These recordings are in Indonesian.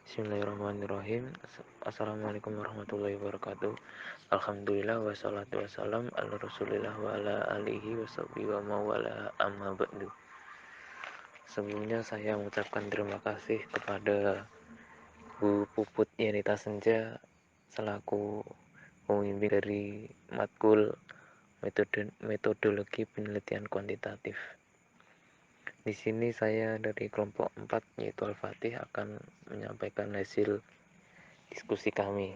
Bismillahirrahmanirrahim. Assalamualaikum warahmatullahi wabarakatuh. Alhamdulillah wassalatu wassalam ala rasulillah wa ala alihi washabihi wa mawala amma ba'du. Sebelumnya saya mengucapkan terima kasih kepada Bu Puput Yanita Senja selaku pemimpin dari matkul metodologi penelitian kuantitatif. Di sini saya dari kelompok 4 yaitu Al-Fatih akan menyampaikan hasil diskusi kami,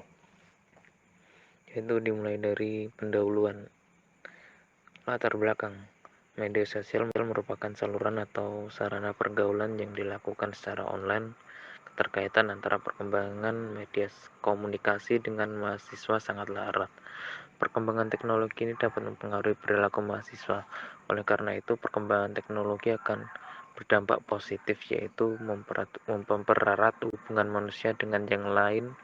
yaitu dimulai dari pendahuluan. Latar belakang. Media sosial merupakan saluran atau sarana pergaulan yang dilakukan secara online. Keterkaitan antara perkembangan media komunikasi dengan mahasiswa sangatlah erat. Perkembangan teknologi ini dapat mempengaruhi perilaku mahasiswa. Oleh karena itu, perkembangan teknologi akan berdampak positif, yaitu mempererat hubungan manusia dengan yang lain.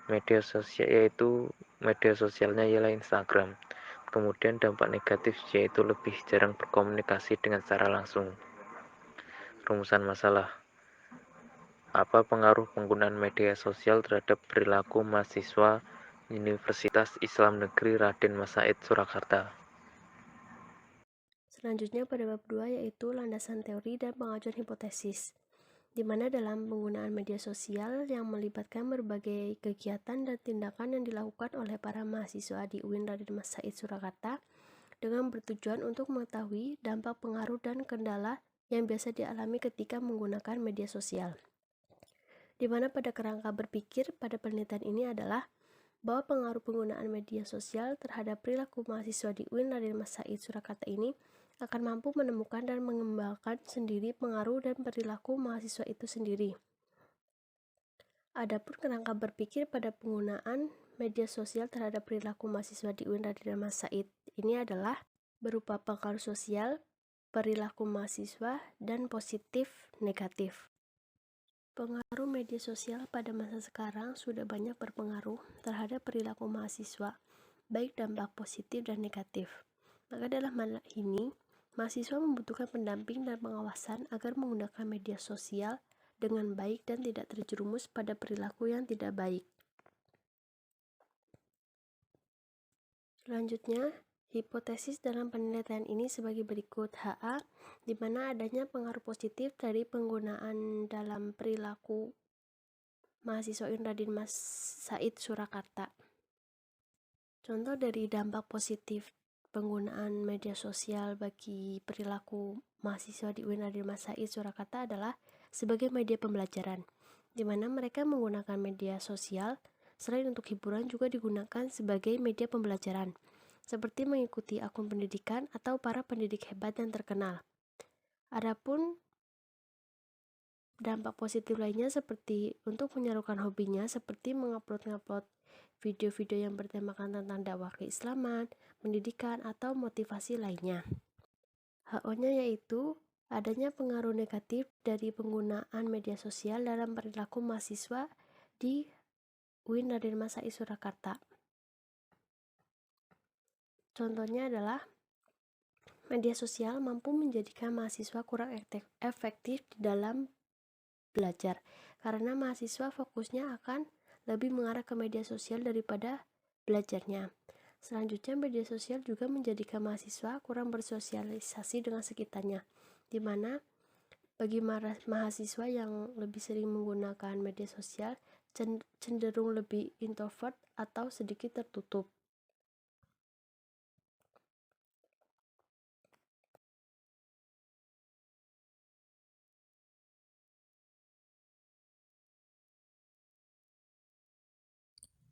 Media sosialnya ialah Instagram. Kemudian dampak negatif yaitu lebih jarang berkomunikasi dengan secara langsung. Rumusan masalah. Apa pengaruh penggunaan media sosial terhadap perilaku mahasiswa Universitas Islam Negeri Raden Mas Said Surakarta? Selanjutnya pada bab 2 yaitu landasan teori dan pengajuan hipotesis, di mana dalam penggunaan media sosial yang melibatkan berbagai kegiatan dan tindakan yang dilakukan oleh para mahasiswa di UIN Raden Mas Said Surakarta dengan bertujuan untuk mengetahui dampak, pengaruh, dan kendala yang biasa dialami ketika menggunakan media sosial. Di mana pada kerangka berpikir pada penelitian ini adalah bahwa pengaruh penggunaan media sosial terhadap perilaku mahasiswa di UIN Raden Mas Said Surakarta ini akan mampu menemukan dan mengembangkan sendiri pengaruh dan perilaku mahasiswa itu sendiri. Adapun kerangka berpikir pada penggunaan media sosial terhadap perilaku mahasiswa di UIN Raden Mas Said ini adalah berupa pengaruh sosial, perilaku mahasiswa, dan positif negatif. Pengaruh media sosial pada masa sekarang sudah banyak berpengaruh terhadap perilaku mahasiswa, baik dampak positif dan negatif. Maka dalam hal ini, mahasiswa membutuhkan pendamping dan pengawasan agar menggunakan media sosial dengan baik dan tidak terjerumus pada perilaku yang tidak baik. Selanjutnya, hipotesis dalam penelitian ini sebagai berikut. HA, di mana adanya pengaruh positif dari penggunaan dalam perilaku mahasiswa UIN Raden Mas Said Surakarta. Contoh dari dampak positif penggunaan media sosial bagi perilaku mahasiswa di UIN Raden Mas Said Surakarta adalah sebagai media pembelajaran, di mana mereka menggunakan media sosial selain untuk hiburan juga digunakan sebagai media pembelajaran, seperti mengikuti akun pendidikan atau para pendidik hebat yang terkenal. Adapun dampak positif lainnya seperti untuk menyalurkan hobinya, seperti mengupload video-video yang bertemakan tentang dakwah keislaman, pendidikan, atau motivasi lainnya. HO-nya yaitu adanya pengaruh negatif dari penggunaan media sosial dalam perilaku mahasiswa di UIN Raden Mas Said Surakarta. Contohnya adalah media sosial mampu menjadikan mahasiswa kurang efektif di dalam belajar, karena mahasiswa fokusnya akan lebih mengarah ke media sosial daripada belajarnya. Selanjutnya, media sosial juga menjadikan mahasiswa kurang bersosialisasi dengan sekitarnya, di mana bagi mahasiswa yang lebih sering menggunakan media sosial cenderung lebih introvert atau sedikit tertutup.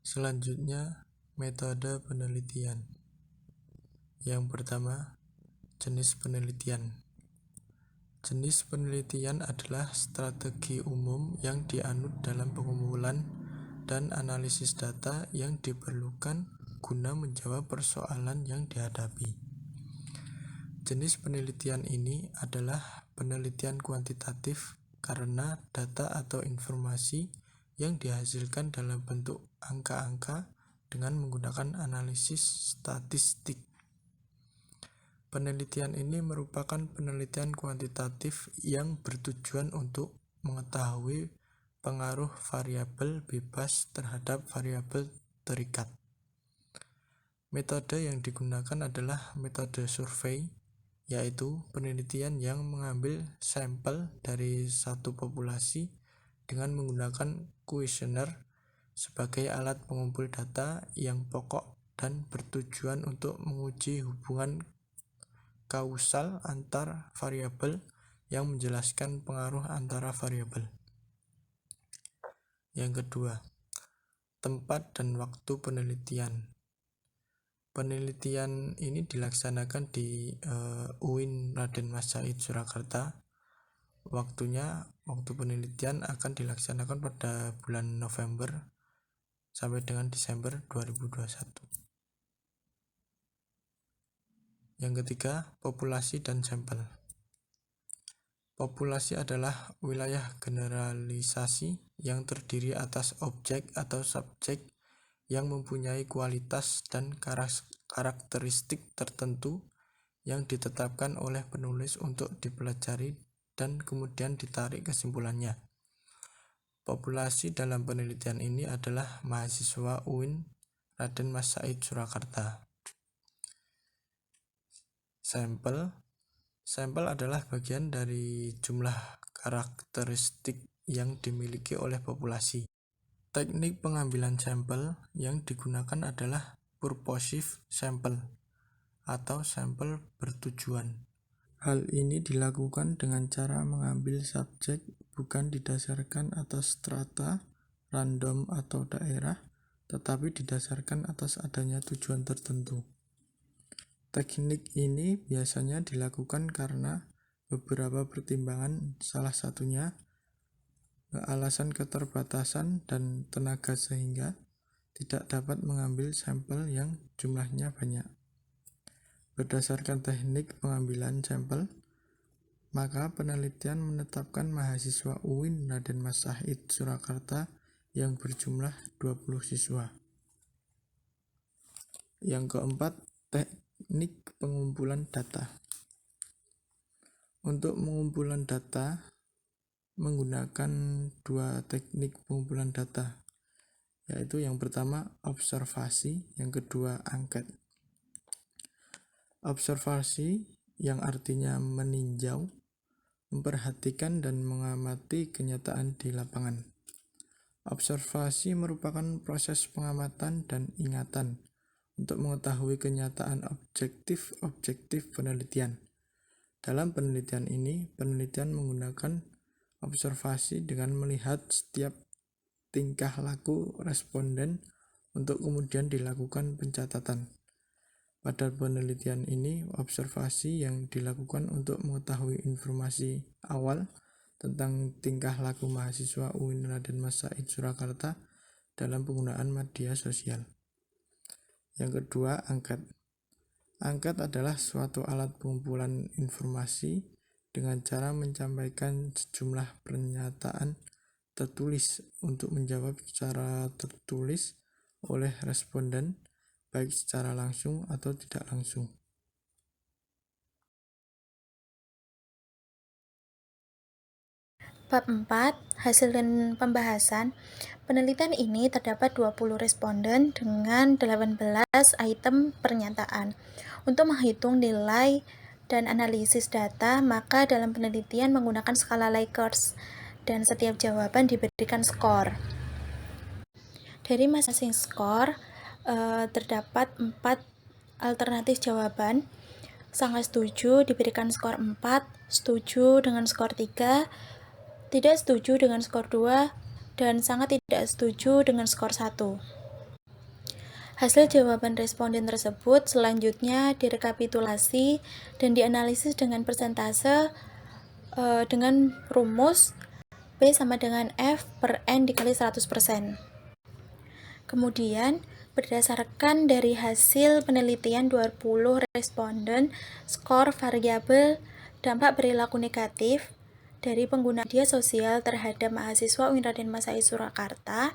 Selanjutnya, metode penelitian. Yang pertama, jenis penelitian. Jenis penelitian adalah strategi umum yang dianut dalam pengumpulan dan analisis data yang diperlukan guna menjawab persoalan yang dihadapi. Jenis penelitian ini adalah penelitian kuantitatif karena data atau informasi yang dihasilkan dalam bentuk angka-angka dengan menggunakan analisis statistik. Penelitian ini merupakan penelitian kuantitatif yang bertujuan untuk mengetahui pengaruh variabel bebas terhadap variabel terikat. Metode yang digunakan adalah metode survei, yaitu penelitian yang mengambil sampel dari satu populasi dengan menggunakan kuesioner sebagai alat pengumpul data yang pokok dan bertujuan untuk menguji hubungan kausal antar variabel yang menjelaskan pengaruh antara variabel. Yang kedua, tempat dan waktu penelitian. Penelitian ini dilaksanakan di UIN Raden Mas Said Surakarta. Waktu penelitian akan dilaksanakan pada bulan November sampai dengan Desember 2021. Yang ketiga, populasi dan sampel. Populasi adalah wilayah generalisasi yang terdiri atas objek atau subjek yang mempunyai kualitas dan karakteristik tertentu yang ditetapkan oleh penulis untuk dipelajari dan kemudian ditarik kesimpulannya. Populasi dalam penelitian ini adalah mahasiswa UIN Raden Mas Said Surakarta. Sampel adalah bagian dari jumlah karakteristik yang dimiliki oleh populasi. Teknik pengambilan sampel yang digunakan adalah purposive sample atau sampel bertujuan. Hal ini dilakukan dengan cara mengambil subjek bukan didasarkan atas strata, random atau daerah, tetapi didasarkan atas adanya tujuan tertentu. Teknik ini biasanya dilakukan karena beberapa pertimbangan, salah satunya alasan keterbatasan dan tenaga sehingga tidak dapat mengambil sampel yang jumlahnya banyak. Berdasarkan teknik pengambilan sampel, maka penelitian menetapkan mahasiswa UIN Raden Mas Said Surakarta yang berjumlah 20 siswa. Yang keempat, teknik pengumpulan data. Untuk pengumpulan data menggunakan dua teknik pengumpulan data, yaitu yang pertama observasi, yang kedua angket. Observasi yang artinya meninjau, memperhatikan dan mengamati kenyataan di lapangan. Observasi merupakan proses pengamatan dan ingatan untuk mengetahui kenyataan objektif penelitian. Dalam penelitian ini, penelitian menggunakan observasi dengan melihat setiap tingkah laku responden untuk kemudian dilakukan pencatatan. Pada penelitian ini, observasi yang dilakukan untuk mengetahui informasi awal tentang tingkah laku mahasiswa UIN Raden Mas Said Surakarta dalam penggunaan media sosial. Yang kedua, angket. Angket adalah suatu alat pengumpulan informasi dengan cara menyampaikan sejumlah pernyataan tertulis untuk menjawab secara tertulis oleh responden, baik secara langsung atau tidak langsung. Bab 4, hasil dan pembahasan. Penelitian ini terdapat 20 responden dengan 18 item pernyataan. Untuk menghitung nilai dan analisis data, maka dalam penelitian menggunakan skala Likert dan setiap jawaban diberikan skor. Dari masing-masing skor terdapat 4 alternatif jawaban. Sangat setuju diberikan skor 4, setuju dengan skor 3, tidak setuju dengan skor 2, dan sangat tidak setuju dengan skor 1. Hasil jawaban responden tersebut selanjutnya direkapitulasi dan dianalisis dengan persentase dengan rumus P sama dengan F per N dikali 100%. Kemudian, berdasarkan dari hasil penelitian 20 responden, skor variabel dampak perilaku negatif dari pengguna media sosial terhadap mahasiswa UIN Raden Mas Said Surakarta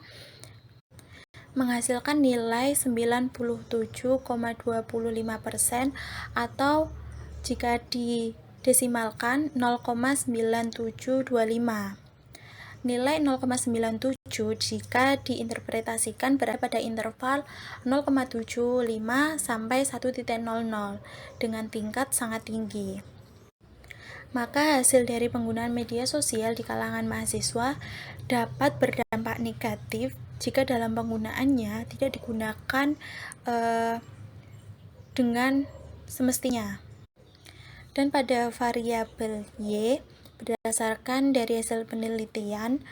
menghasilkan nilai 97,25% atau jika didesimalkan 0,9725. Nilai 0,97 jika diinterpretasikan berada pada interval 0,75 sampai 1,00 dengan tingkat sangat tinggi. Maka hasil dari penggunaan media sosial di kalangan mahasiswa dapat berdampak negatif jika dalam penggunaannya tidak digunakan dengan semestinya. Dan pada variabel Y, berdasarkan dari hasil penelitian,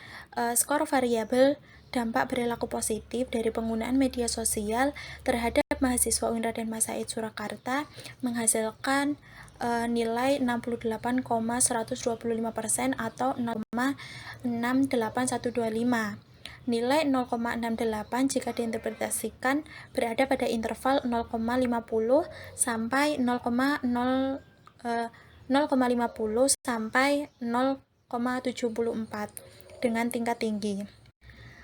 skor variabel dampak perilaku positif dari penggunaan media sosial terhadap mahasiswa UIN Raden Mas Said Surakarta menghasilkan nilai 68,125% atau 0,68125. Nilai 0,68 jika diinterpretasikan berada pada interval 0,50 sampai 0,50 sampai 0,74 dengan tingkat tinggi.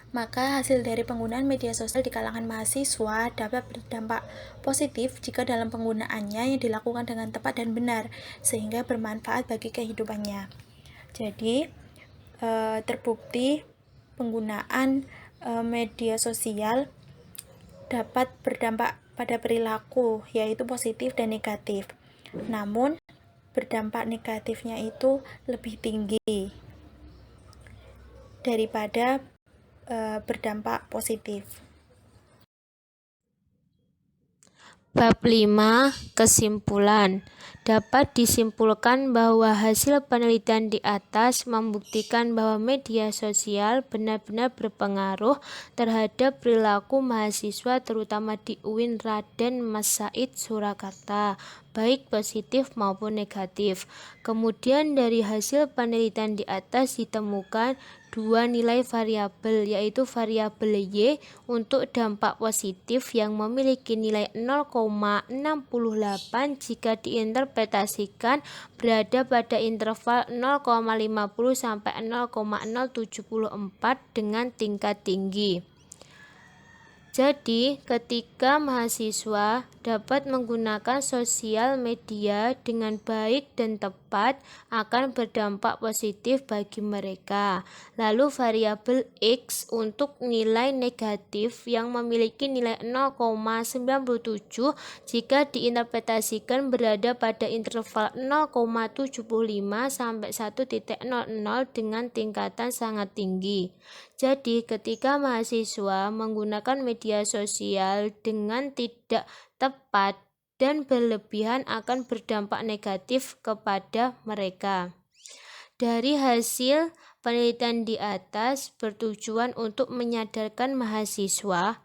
Maka hasil dari penggunaan media sosial di kalangan mahasiswa dapat berdampak positif jika dalam penggunaannya yang dilakukan dengan tepat dan benar, sehingga bermanfaat bagi kehidupannya. Jadi, terbukti penggunaan media sosial dapat berdampak pada perilaku, yaitu positif dan negatif. Namun, berdampak negatifnya itu lebih tinggi daripada berdampak positif. Bab 5. Kesimpulan. Dapat disimpulkan bahwa hasil penelitian di atas membuktikan bahwa media sosial benar-benar berpengaruh terhadap perilaku mahasiswa terutama di UIN Raden Mas Said Surakarta, baik positif maupun negatif. Kemudian dari hasil penelitian di atas ditemukan dua nilai variabel, yaitu variabel Y untuk dampak positif yang memiliki nilai 0,68 jika diinterpretasikan berada pada interval 0,50 sampai 0,074 dengan tingkat tinggi. Jadi, ketika mahasiswa dapat menggunakan sosial media dengan baik dan tepat, akan berdampak positif bagi mereka. Lalu variabel X untuk nilai negatif yang memiliki nilai 0,97 jika diinterpretasikan berada pada interval 0,75 sampai 1,00 dengan tingkatan sangat tinggi. Jadi, ketika mahasiswa menggunakan media sosial dengan tidak tepat dan berlebihan akan berdampak negatif kepada mereka. Dari hasil penelitian di atas bertujuan untuk menyadarkan mahasiswa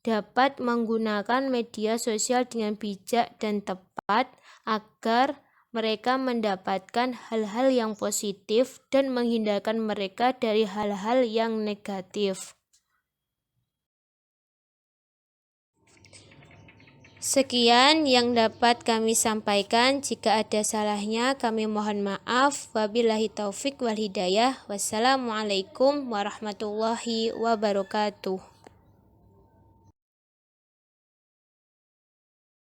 dapat menggunakan media sosial dengan bijak dan tepat agar mereka mendapatkan hal-hal yang positif dan menghindarkan mereka dari hal-hal yang negatif. Sekian yang dapat kami sampaikan. Jika ada salahnya kami mohon maaf. Wabillahi taufik wal hidayah. Wassalamualaikum warahmatullahi wabarakatuh.